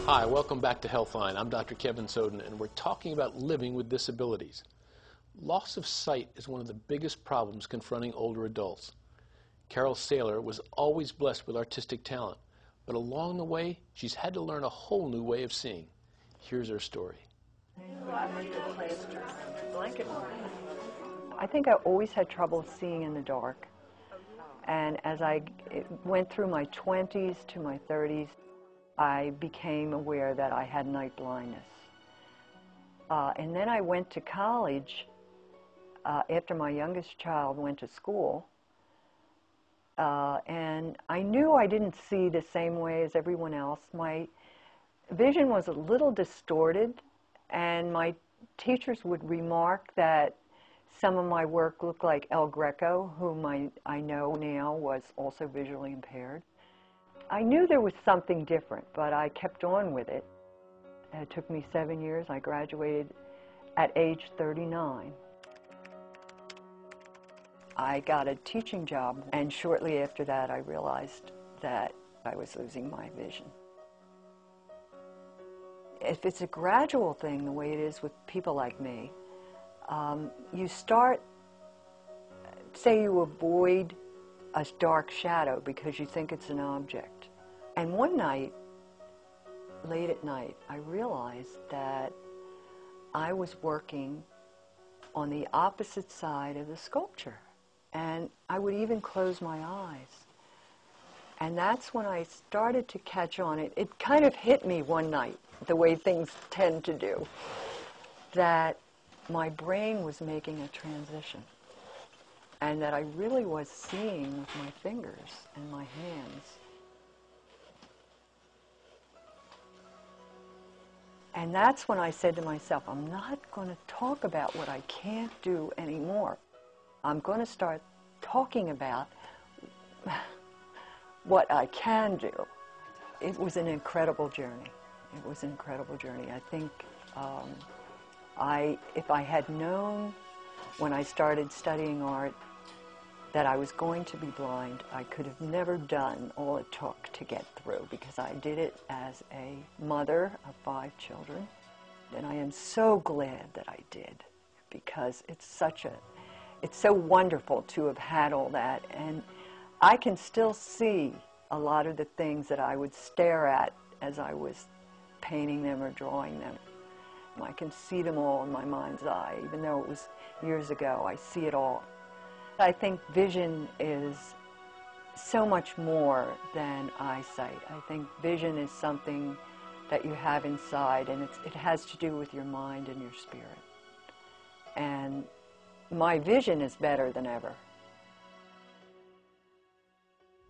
Hi, welcome back to Healthline. I'm Dr. Kevin Soden, and we're talking about living with disabilities. Loss of sight is one of the biggest problems confronting older adults. Carol Saylor was always blessed with artistic talent, but along the way, she's had to learn a whole new way of seeing. Here's her story. I think I always had trouble seeing in the dark. And as I went through my 20s to my 30s, I became aware that I had night blindness. And then I went to college after my youngest child went to school. And I knew I didn't see the same way as everyone else. My vision was a little distorted, and my teachers would remark that some of my work looked like El Greco, whom I know now was also visually impaired. I knew there was something different, but I kept on with it. It took me 7 years. I graduated at age 39. I got a teaching job, and shortly after that I realized that I was losing my vision. If it's a gradual thing, the way it is with people like me, you start, say you avoid a dark shadow because you think it's an object. And one night, late at night, I realized that I was working on the opposite side of the sculpture. And I would even close my eyes. And that's when I started to catch on. It kind of hit me one night, the way things tend to do, that my brain was making a transition, and that I really was seeing with my fingers and my hands. And that's when I said to myself, I'm not going to talk about what I can't do anymore. I'm going to start talking about what I can do. It was an incredible journey. It was an incredible journey. I think if I had known when I started studying art that I was going to be blind, I could have never done all it took to get through, because I did it as a mother of 5 children. And I am so glad that I did, because it's so wonderful to have had all that. And I can still see a lot of the things that I would stare at as I was painting them or drawing them. I can see them all in my mind's eye. Even though it was years ago, I see it all. I think vision is so much more than eyesight. I think vision is something that you have inside, and it has to do with your mind and your spirit. And my vision is better than ever.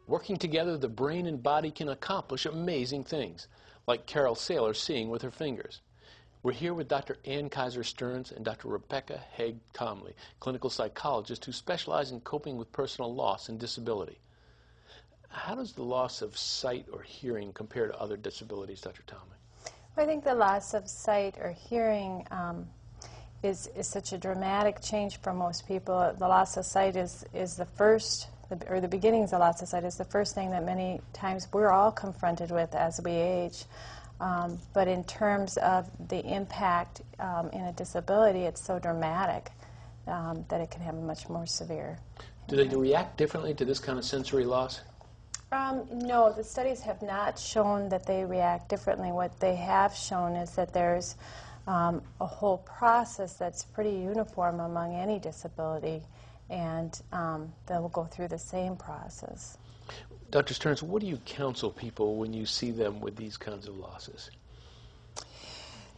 Working together, the brain and body can accomplish amazing things, like Carol Saylor seeing with her fingers. We're here with Dr. Ann Kaiser Stearns and Dr. Rebecca Haig-Comley, clinical psychologists who specialize in coping with personal loss and disability. How does the loss of sight or hearing compare to other disabilities, Dr. Comley? Well, I think the loss of sight or hearing is such a dramatic change for most people. The loss of sight is the first, or the beginnings of loss of sight is the first thing that many times we're all confronted with as we age. But in terms of the impact in a disability, it's so dramatic that it can have a much more severe impact. Do they react differently to this kind of sensory loss? No, the studies have not shown that they react differently. What they have shown is that there's a whole process that's pretty uniform among any disability, and they'll go through the same process. Dr. Stearns, what do you counsel people when you see them with these kinds of losses?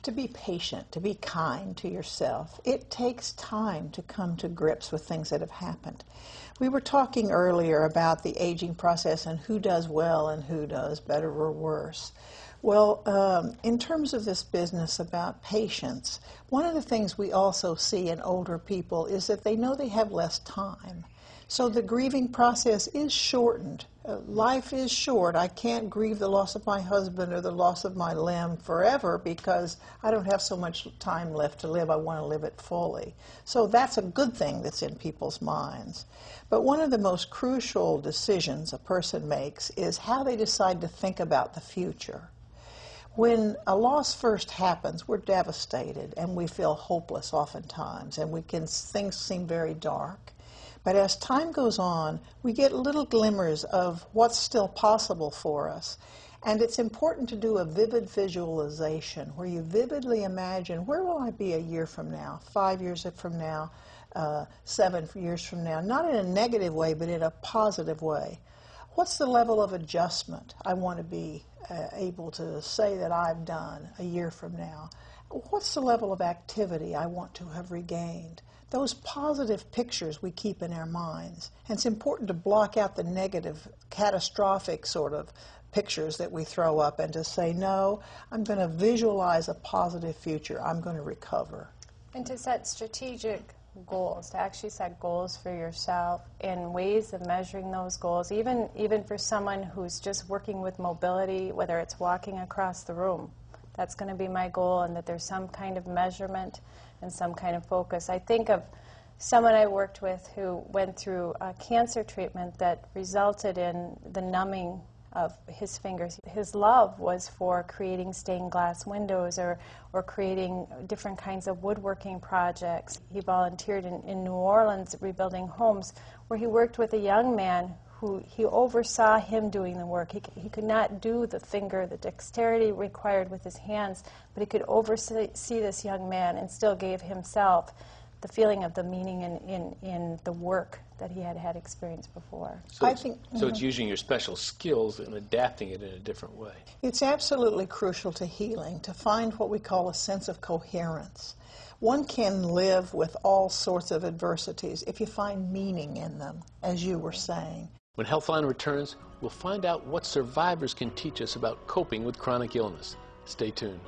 To be patient, to be kind to yourself. It takes time to come to grips with things that have happened. We were talking earlier about the aging process and who does well and who does better or worse. Well, in terms of this business about patience, one of the things we also see in older people is that they know they have less time. So the grieving process is shortened. Life is short. I can't grieve the loss of my husband or the loss of my limb forever because I don't have so much time left to live. I want to live it fully. So that's a good thing that's in people's minds. But one of the most crucial decisions a person makes is how they decide to think about the future. When a loss first happens, we're devastated and we feel hopeless oftentimes, and things seem very dark. But as time goes on, we get little glimmers of what's still possible for us. And it's important to do a vivid visualization where you vividly imagine, where will I be a year from now, 5 years from now, 7 years from now? Not in a negative way, but in a positive way. What's the level of adjustment I want to be able to say that I've done a year from now? What's the level of activity I want to have regained? Those positive pictures we keep in our minds. And it's important to block out the negative, catastrophic sort of pictures that we throw up and to say, no, I'm going to visualize a positive future. I'm going to recover. And to set strategic goals, to actually set goals for yourself and ways of measuring those goals, even for someone who's just working with mobility, whether it's walking across the room. That's going to be my goal, and that there's some kind of measurement and some kind of focus. I think of someone I worked with who went through a cancer treatment that resulted in the numbing of his fingers. His love was for creating stained glass windows or creating different kinds of woodworking projects. He volunteered in New Orleans rebuilding homes, where he worked with a young man who he oversaw him doing the work. He could not do the dexterity required with his hands, but he could oversee this young man and still gave himself the feeling of the meaning in the work that he had experienced before. So it's using your special skills and adapting it in a different way. It's absolutely crucial to healing to find what we call a sense of coherence. One can live with all sorts of adversities if you find meaning in them, as you were saying. When Healthline returns, we'll find out what survivors can teach us about coping with chronic illness. Stay tuned.